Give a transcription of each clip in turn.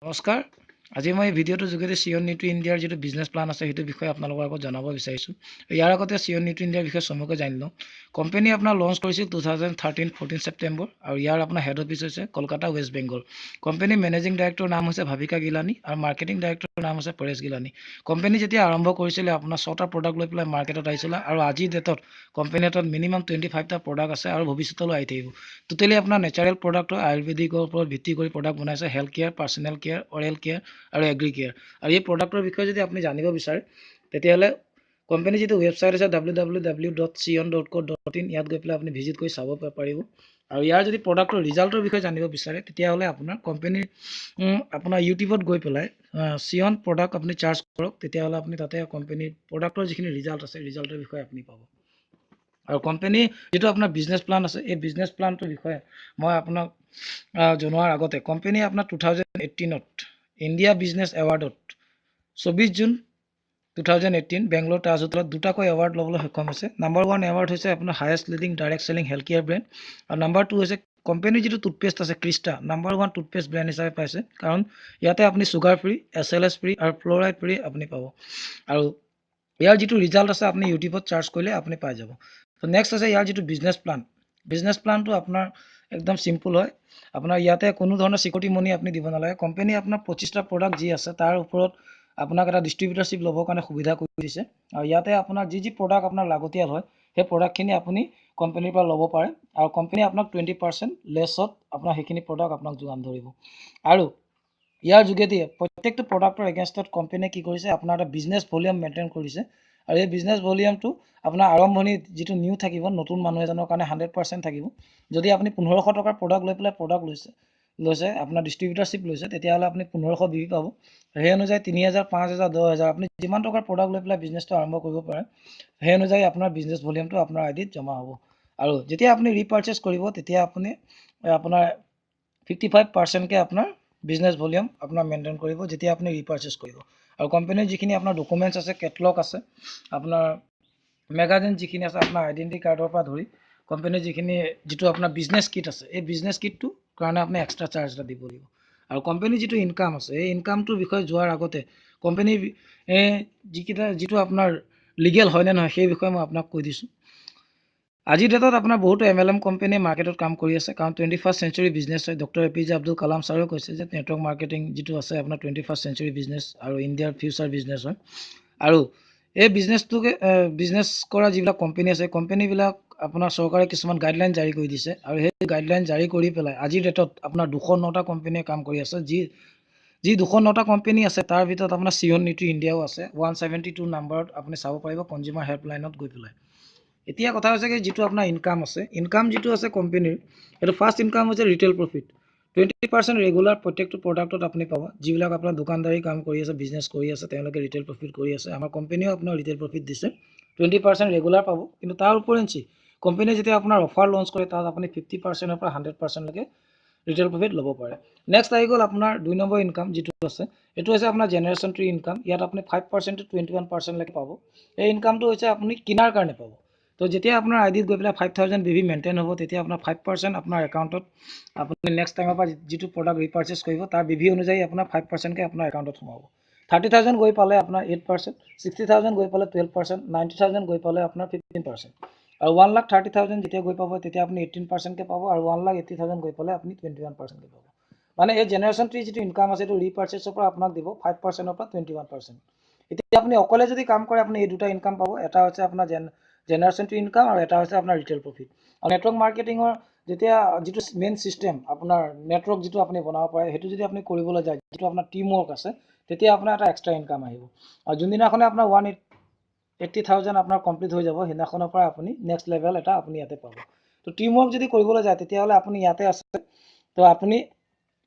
নমস্কাৰ আজি মই ভিডিঅ'টোৰ যোগেদি চিয়ন নিউট্ৰি ইণ্ডিয়াৰ যিটো বিজনেছ প্লান আছে সেইটো বিষয়ে আপোনালোকৰ আগত জনাব বিচাৰিছোঁ ইয়াৰ আগতে চিয়ন নিউট্ৰি ইণ্ডিয়াৰ বিষয়ে চমুকৈ জানি লওঁ কোম্পানী আপোনাৰ লঞ্চ কৰিছিল 2013-14 ছেপ্টেম্বৰ আৰু ইয়াৰ আপোনাৰ হেড অফিচ হৈছে কলকাতা ৱেষ্ট বেংগল কোম্পানীৰ মেনেজিং ডাইৰেক্টৰৰ নাম হৈছে ভাবিকা গিলানী আৰু মাৰ্কেটিং ডাইৰেক্টৰৰ নাম হৈছে পৰেশ গিলানী কোম্পানী যেতিয়া আৰম্ভ কৰিছিলে আপোনাৰ 6টা প্ৰডাক্ট লৈ পেলাই মাৰ্কেটত আহিছিলে আৰু আজিৰ ডেটত কোম্পানী এটাত মিনিমাম 25টা প্ৰডাক্ট আছে আৰু ভৱিষ্যতলৈ আহি থাকিব টোটেলি আপোনাৰ নেচাৰেল প্ৰডাক্ট আয়ুৰ্বেদিকৰ ওপৰত ভিত্তি কৰি প্ৰডাক্ট বনাইছে health care personal care oral care আৰু এগ্ৰি কেয়াৰ আৰু এই প্ৰডাক্টৰ বিষয়ে যদি আপুনি জানিব বিচাৰে তেতিয়াহ'লে কোম্পানী যিটো ৱেবছাইট আছে www.cion.co.in ইয়াত গৈ পেলাই আপুনি ভিজিট কৰি চাব পাৰিব আৰু ইয়াৰ যদি প্ৰডাক্টৰ ৰিজাল্টৰ বিষয়ে জানিব বিচাৰে তেতিয়াহ'লে আপোনাৰ কোম্পানীৰ আপোনাৰ ইউটিউবত গৈ পেলাই চিয়ন প্ৰডাক্ট আপুনি চাৰ্চ কৰক তেতিয়াহ'লে আপুনি তাতে কোম্পানীৰ প্ৰডাক্টৰ যিখিনি ৰিজাল্ট আছে ৰিজাল্টৰ বিষয়ে আপুনি পাব আৰু কোম্পানী যিটো আপোনাৰ বিজনেছ প্লান আছে এই বিজনেছ প্লানটোৰ বিষয়ে মই আপোনাক জনোৱাৰ আগতে কোম্পানীয়ে আপোনাৰ 2018ত India business এৱাৰ্ডত 24 June 2018 Bangalore Taj হোটেলত দুটাকৈ এৱাৰ্ড ল'বলৈ সক্ষম হৈছে নাম্বাৰ 1 এৱাৰ্ড হৈছে আপোনাৰ highest leading direct selling health care brand আৰু নাম্বাৰ 2 হৈছে কোম্পানীৰ যিটো টুথপেষ্ট আছে ক্ৰিষ্টা নাম্বাৰ 1 টুথপেষ্ট ব্ৰেণ্ড হিচাপে পাইছে কাৰণ ইয়াতে আপুনি চুগাৰ ফ্ৰী SLS ফ্ৰী আৰু ফ্ল'ৰাইড ফ্ৰী আপুনি পাব আৰু ইয়াৰ যিটো ৰিজাল্ট আছে আপুনি ইউটিউবত চাৰ্চ কৰিলে আপুনি পাই যাব তো নেক্সট আছে ইয়াৰ যিটো বিজনেছ প্লানটো আপোনাৰ একদম চিম্পুল হয় আপোনাৰ ইয়াতে কোনো ধৰণৰ চিকিউৰিটি মনি আপুনি দিব নালাগে কোম্পানী আপোনাৰ 25টা প্ৰডাক্ট যি আছে তাৰ ওপৰত আপোনাক এটা ডিষ্ট্ৰিবিউটাৰশ্বিপ ল'বৰ কাৰণে সুবিধা কৰি দিছে আৰু ইয়াতে আপোনাৰ যি প্ৰডাক্ট আপোনাৰ লাগতিয়াল হয় সেই প্ৰডাক্টখিনি আপুনি কোম্পানীৰ পৰা ল'ব পাৰে আৰু কোম্পানী আপোনাক 20% লেছত আপোনাৰ সেইখিনি প্ৰডাক্ট আপোনাক যোগান ধৰিব আৰু ইয়াৰ যোগেদি প্ৰত্যেকটো প্ৰডাক্টৰ এগেইনষ্টত কোম্পানীয়ে কি কৰিছে আপোনাৰ এটা বিজনেছ ভলিউম মেইনটেইন কৰিছে আৰু এই বিজনেছ ভলিউমটো আপোনাৰ আৰম্ভণিত যিটো নিউ থাকিব নতুন মানুহ এজনৰ কাৰণে 100% থাকিব যদি আপুনি 1500 টকাৰ প্ৰডাক্ট লৈ পেলাই প্ৰডাক্ট লৈছে আপোনাৰ ডিষ্ট্ৰিবিউটাৰশ্বিপ লৈছে তেতিয়াহ'লে আপুনি 1500 বিক্ৰী পাব সেই অনুযায়ী 3000 5000 10000 আপুনি যিমান টকাৰ প্ৰডাক্ট লৈ পেলাই বিজনেছটো আৰম্ভ কৰিব পাৰে সেই অনুযায়ী আপোনাৰ বিজনেছ ভলিউমটো আপোনাৰ আইডিত জমা হ'ব আৰু যেতিয়া আপুনি ৰিপাৰ্চেছ কৰিব তেতিয়া আপুনি আপোনাৰ 55%কে আপোনাৰ বিজনেছ ভলিউম আপোনাৰ মেইনটেইন কৰিব যেতিয়া আপুনি ৰিপাৰ্চেছ কৰিব আৰু কোম্পানীৰ যিখিনি আপোনাৰ ডকুমেণ্টছ আছে কেটলগ আছে আপোনাৰ মেগাজিন যিখিনি আছে আপোনাৰ আইডেণ্টি কাৰ্ডৰ পৰা ধৰি কোম্পানীৰ যিটো আপোনাৰ বিজনেছ কিট আছে এই বিজনেছ কিটটোৰ কাৰণে আপুনি এক্সট্ৰা চাৰ্জ এটা দিব লাগিব আৰু কোম্পানীৰ যিটো ইনকাম আছে এই ইনকামটোৰ বিষয়ে যোৱাৰ আগতে কোম্পানীৰ যিটো আপোনাৰ লিগেল হয় নে নহয় সেই বিষয়ে মই আপোনাক কৈ দিছোঁ আজিৰ ডেটত আপোনাৰ বহুতো MLM কোম্পানীয়ে মাৰ্কেটত কাম কৰি আছে কাৰণ 21st চেঞ্চুৰী বিজনেছ হয় ডক্টৰ APJ আব্দুল কালাম ছাৰেও কৈছে যে নেটৱৰ্ক মাৰ্কেটিং যিটো আছে আপোনাৰ 21st চেঞ্চুৰী বিজনেছ আৰু ইণ্ডিয়াৰ ফিউচাৰ বিজনেছ হয় আৰু এই বিজনেছ কৰা যিবিলাক কোম্পানী আছে কোম্পানীবিলাক আপোনাৰ চৰকাৰে কিছুমান গাইডলাইন জাৰি কৰি দিছে আৰু সেই গাইডলাইন জাৰি কৰি পেলাই আজিৰ ডেটত আপোনাৰ 209টা কোম্পানীয়ে কাম কৰি আছে যি 209টা কোম্পানী আছে তাৰ ভিতৰত আপোনাৰ চিয়ন নিউট্ৰি ইণ্ডিয়াও আছে 172 নম্বৰত আপুনি চাব পাৰিব কনজিউমাৰ হেল্পলাইনত গৈ পেলাই এতিয়া কথা হৈছে কি যিটো আপোনাৰ ইনকাম আছে ইনকাম যিটো আছে কোম্পানীৰ সেইটো ফাৰ্ষ্ট ইনকাম হৈছে ৰিটেইল প্ৰফিট 20% ৰেগুলাৰ প্ৰত্যেকটো প্ৰডাক্টত আপুনি পাব যিবিলাক আপোনাৰ দোকানদাৰী কাম কৰি আছে বিজনেছ কৰি আছে তেওঁলোকে ৰিটেইল প্ৰফিট কৰি আছে আমাৰ কোম্পানীয়েও আপোনাৰ ৰিটেইল প্ৰফিট দিছে 20% ৰেগুলাৰ পাব কিন্তু তাৰ উপৰিঞ্চি কোম্পানীয়ে যেতিয়া আপোনাৰ অফাৰ লঞ্চ কৰে তাত আপুনি 50%ৰ পৰা 100% লৈকে ৰিটেইল প্ৰফিট ল'ব পাৰে নেক্সট আহি গ'ল আপোনাৰ 2 নম্বৰ ইনকাম যিটো আছে এইটো হৈছে আপোনাৰ জেনেৰেশ্যন ট্ৰি ইনকাম ইয়াত আপুনি 5% to 21% লৈকে পাব এই ইনকামটো হৈছে আপুনি কিনাৰ কাৰণে পাব তো যেতিয়া আপোনাৰ আইডিত গৈ পেলাই 5000 BV মেইনটেইন হ'ব তেতিয়া আপোনাৰ 5% আপোনাৰ একাউণ্টত আপুনি নেক্সট টাইমৰ পৰা যিটো প্ৰডাক্ট ৰিপাৰ্চেছ কৰিব তাৰ BV অনুযায়ী আপোনাৰ 5%কে আপোনাৰ একাউণ্টত সোমাব 30,000 গৈ পালে আপোনাৰ 8% 60,000 গৈ পালে 12% 90,000 গৈ পালে আপোনাৰ 15% আৰু 1,30,000 যেতিয়া গৈ পাব তেতিয়া আপুনি 18%কে পাব আৰু 1,80,000 গৈ পালে আপুনি 21%কে পাব মানে এই জেনেৰেশ্যন ট্ৰি যিটো ইনকাম আছে এইটো ৰিপাৰ্চেছৰ পৰা আপোনাক দিব 5%ৰ পৰা 21% এতিয়া আপুনি অকলে যদি কাম কৰে আপুনি এই দুটা ইনকাম পাব এটা হৈছে আপোনাৰ জেনেৰেশ্যন ট্ৰি ইনকাম আৰু এটা হৈছে আপোনাৰ ৰিটেইল প্ৰফিট আৰু নেটৱৰ্ক মাৰ্কেটিঙৰ যেতিয়া যিটো মেইন চিষ্টেম আপোনাৰ নেটৱৰ্ক যিটো আপুনি বনাব পাৰে সেইটো যদি আপুনি কৰিবলৈ যায় যিটো আপোনাৰ টিম ৱৰ্ক আছে তেতিয়া আপোনাৰ এটা এক্সট্ৰা ইনকাম আহিব আৰু যোনদিনাখনে আপোনাৰ 180,000 আপোনাৰ কমপ্লিট হৈ যাব সেইদিনাখনৰ পৰা আপুনি নেক্সট লেভেল এটা আপুনি ইয়াতে পাব তো টিম ৱৰ্ক যদি কৰিবলৈ যায় তেতিয়াহ'লে আপুনি ইয়াতে আছে তো আপুনি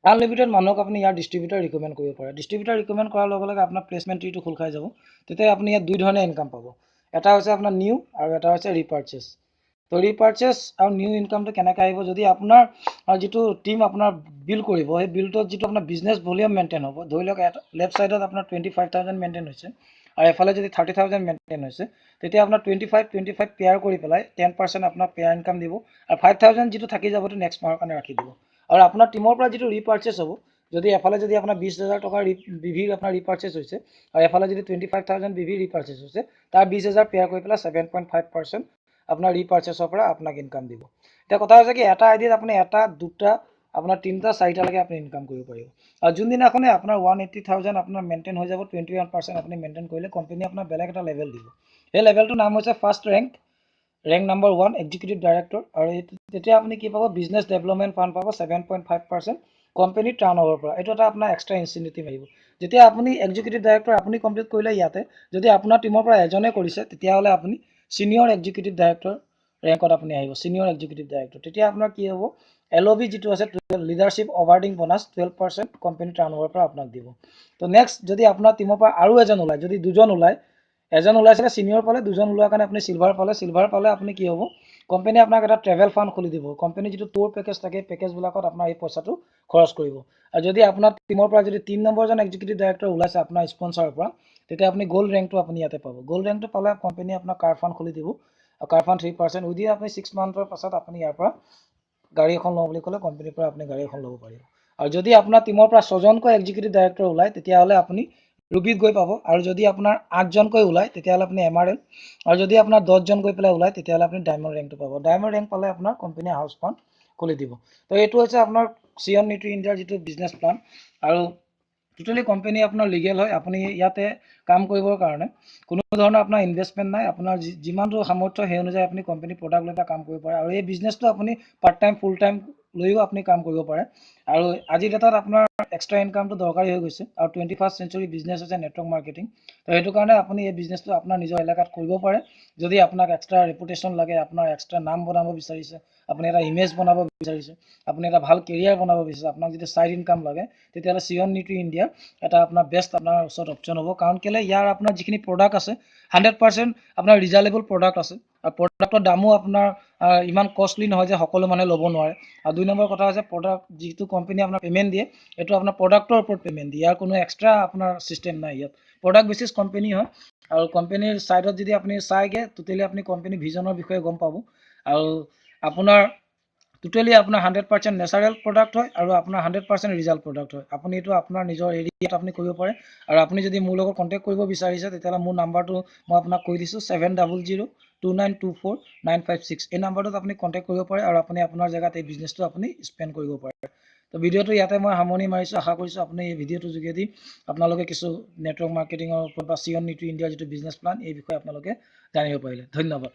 আনলিমিটেড মানুহক আপুনি ইয়াৰ ডিষ্ট্ৰিবিউটাৰ ৰিকমেণ্ড কৰিব পাৰে ডিষ্ট্ৰিবিউটাৰ ৰিকমেণ্ড কৰাৰ লগে লগে আপোনাৰ প্লেচমেণ্ট ট্ৰিটো খোল খাই যাব তেতিয়া আপুনি ইয়াত দুই ধৰণে ইনকাম পাব এটা হৈছে আপোনাৰ নিউ আৰু এটা হৈছে ৰিপাৰ্চেছ তো ৰিপাৰ্চেছ আৰু নিউ ইনকামটো কেনেকৈ আহিব যদি আপোনাৰ যিটো টিম আপোনাৰ বিল কৰিব সেই বিলটোত যিটো আপোনাৰ বিজনেছ ভলিউম মেইনটেইন হ'ব ধৰি লওক লেফ্ট ছাইডত আপোনাৰ 25,000 মেইনটেইন হৈছে আৰু এফালে যদি 30,000 মেইনটেইন হৈছে তেতিয়া আপোনাৰ 25 পেয়াৰ কৰি পেলাই 10% আপোনাৰ পেয়াৰ ইনকাম দিব আৰু 5,000 যিটো থাকি যাব সেইটো নেক্সট মাহৰ কাৰণে ৰাখি দিব আৰু আপোনাৰ টিমৰ পৰা যিটো ৰিপাৰ্চেছ হ'ব যদি এফালে যদি আপোনাৰ 20,000 টকাৰ BV আপোনাৰ ৰিপাৰ্চেজ হৈছে আৰু এফালে যদি 25,000 BV ৰিপাৰ্চেজ হৈছে, তাৰ 20,000 পেয়াৰ কৰি পেলাই 7.5% আপোনাৰ ৰিপাৰ্চেজৰ পৰা আপোনাক ইনকাম দিব। এতিয়া কথা হৈছে কি, এটা আইডিত আপুনি এটা, দুটা, আপোনাৰ 3টা, 4টালৈকে আপুনি ইনকাম কৰিব পাৰিব। আৰু যোনদিনাখনে আপোনাৰ 180,000 আপোনাৰ মেইনটেইন হৈ যাব, 21% আপুনি মেইনটেইন কৰিলে কোম্পানী আপোনাৰ বেলেগ এটা লেভেল দিব। সেই লেভেলটোৰ নাম হৈছে first rank number 1 executive director. আৰু তেতিয়া আপুনি কি পাব, বিজনেছ ডেভেলপমেণ্ট ফাণ্ড পাব 7.5% কোম্পানীৰ টাৰ্ণ অভাৰৰ পৰা। এইটো এটা আপোনাৰ এক্সট্ৰা ইনচেন্টিভ আহিব। যেতিয়া আপুনি এক্সিকিউটিভ ডাইৰেক্টৰ আপুনি কমপ্লিট কৰিলে ইয়াতে, যদি আপোনাৰ টিমৰ পৰা এজনে কৰিছে, তেতিয়াহ'লে আপুনি ছিনিয়ৰ এক্সিকিউটিভ ডাইৰেক্টৰ ৰেংকত আপুনি আহিব, ছিনিয়ৰ এক্সিকিউটিভ ডাইৰেক্টৰ। তেতিয়া আপোনাৰ কি হ'ব, LOB যিটো আছে লিডাৰশ্বিপ অভাৰডিং বোনাছ 12% কোম্পানী টাৰ্ণ অভাৰৰ পৰা আপোনাক দিব। তো নেক্সট যদি আপোনাৰ টিমৰ পৰা আৰু এজন ওলায়, যদি দুজন ওলায়, এজন ওলাইছিলে ছিনিয়ৰ পালে, দুজন ওলোৱাৰ কাৰণে আপুনি চিলভাৰ পালে আপুনি কি হ'ব, কোম্পানীয়ে আপোনাক এটা ট্ৰেভেল ফাণ্ড খুলি দিব। কোম্পানীৰ যিটো টুৰ পেকেজ থাকে, পেকেজবিলাকত আপোনাৰ এই পইচাটো খৰচ কৰিব। আৰু যদি আপোনাৰ টিমৰ পৰা যদি 3 নম্বৰজন এক্সিকিউটিভ ডাইৰেক্টৰ ওলাইছে আপোনাৰ স্পনচাৰৰ পৰা, তেতিয়া আপুনি গ'ল্ড ৰেংকটো আপুনি ইয়াতে পাব। গ'ল্ড ৰেংকটো পালে কোম্পানীয়ে আপোনাক কাৰ ফাণ্ড খুলি দিব, আৰু কাৰ ফাণ্ড 3% উইদিন আপুনি 6 মান্থৰ পাছত আপুনি ইয়াৰ পৰা গাড়ী এখন লওঁ বুলি ক'লে কোম্পানীৰ পৰা আপুনি গাড়ী এখন ল'ব পাৰিব। আৰু যদি আপোনাৰ টিমৰ পৰা 6জনকৈ এক্সিকিউটিভ ডাইৰেক্টৰ ওলায়, তেতিয়াহ'লে আপুনি ৰুবিত গৈ পাব। আৰু যদি আপোনাৰ 8জনকৈ ওলায়, তেতিয়াহ'লে আপুনি MRL, আৰু যদি আপোনাৰ 10জন গৈ পেলাই ওলায়, তেতিয়াহ'লে আপুনি ডায়মণ্ড ৰেংকটো পাব। ডায়মণ্ড ৰেংক পালে আপোনাৰ কোম্পানীয়ে হাউচ ফাণ্ড খুলি দিব। তো এইটো হৈছে আপোনাৰ চিয়ন নিউট্ৰি ইণ্ডিয়াৰ যিটো বিজনেছ প্লান। আৰু টোটেলি কোম্পানী আপোনাৰ লিগেল হয়। আপুনি ইয়াতে কাম কৰিবৰ কাৰণে কোনো ধৰণৰ আপোনাৰ ইনভেষ্টমেণ্ট নাই। আপোনাৰ যিমানটো সামৰ্থ্য সেই অনুযায়ী আপুনি কোম্পানী প্ৰডাক্ট লৈ কাম কৰিব পাৰে। আৰু এই বিজনেছটো আপুনি পাৰ্ট টাইম, ফুল টাইম লৈও আপুনি কাম কৰিব পাৰে। আৰু আজিৰ ডেটাত আপোনাৰ এক্সট্ৰা ইনকামটো দৰকাৰী হৈ গৈছে। আৰু 21st চেঞ্চুৰী বিজনেছ হৈছে নেটৱৰ্ক মাৰ্কেটিং। তো সেইটো কাৰণে আপুনি এই বিজনেছটো আপোনাৰ নিজৰ এলেকাত কৰিব পাৰে। যদি আপোনাক এক্সট্ৰা ৰেপুটেশ্যন লাগে, আপোনাৰ এক্সট্ৰা নাম বনাব বিচাৰিছে, আপুনি এটা ইমেজ বনাব বিচাৰিছে, আপুনি এটা ভাল কেৰিয়াৰ বনাব বিচাৰিছে, আপোনাক যদি চাইড ইনকাম লাগে, তেতিয়াহ'লে চিয়ন নিউট্ৰি ইণ্ডিয়াৰ এটা আপোনাৰ বেষ্ট আপোনাৰ ওচৰত অপশ্যন হ'ব। কাৰণ কেলৈ, ইয়াৰ আপোনাৰ যিখিনি প্ৰডাক্ট আছে 100% আপোনাৰ ৰিজনেবল প্ৰডাক্ট আছে। আৰু প্ৰডাক্টৰ দামো আপোনাৰ ইমান কষ্টলি নহয় যে সকলো মানুহে ল'ব নোৱাৰে। আৰু 2 নম্বৰ কথা হৈছে, প্ৰডাক্ট যিটো কোম্পানীয়ে আপোনাৰ পে'মেণ্ট দিয়ে, এইটো আপোনাৰ প্ৰডাক্টৰ ওপৰত পে'মেণ্ট দিয়ে। ইয়াৰ কোনো এক্সট্ৰা আপোনাৰ ছিষ্টেম নাই ইয়াত। প্ৰডাক্ট বেচিছ কোম্পানী হয়। আৰু কোম্পানীৰ ছাইডত যদি আপুনি চাইগে, টোটেলি আপুনি কোম্পানী ভিজনৰ বিষয়ে গম পাব। আৰু আপোনাৰ টোটেলি আপোনাৰ 100% নেচাৰেল প্ৰডাক্ট হয়, আৰু আপোনাৰ 100% ৰিজাল্ট প্ৰডাক্ট হয়। আপুনি এইটো আপোনাৰ নিজৰ এৰিয়াত আপুনি কৰিব পাৰে। আৰু আপুনি যদি মোৰ লগত কণ্টেক্ট কৰিব বিচাৰিছে, তেতিয়াহ'লে মোৰ নাম্বাৰটো মই আপোনাক কৈ দিছোঁ, 7002924956। এই নাম্বাৰটোত আপুনি কণ্টেক্ট কৰিব পাৰে, আৰু আপুনি আপোনাৰ জেগাত এই বিজনেছটো আপুনি স্পেণ্ড কৰিব পাৰে। তো ভিডিঅ'টো ইয়াতে মই সামৰণি মাৰিছোঁ। আশা কৰিছোঁ আপুনি এই ভিডিঅ'টোৰ যোগেদি আপোনালোকে কিছু নেটৱৰ্ক মাৰ্কেটিঙৰ ওপৰত বা চিয়ন নিউট্ৰি ইণ্ডিয়াৰ যিটো বিজনেছ প্লান, এই বিষয়ে আপোনালোকে জানিব পাৰিলে। ধন্যবাদ।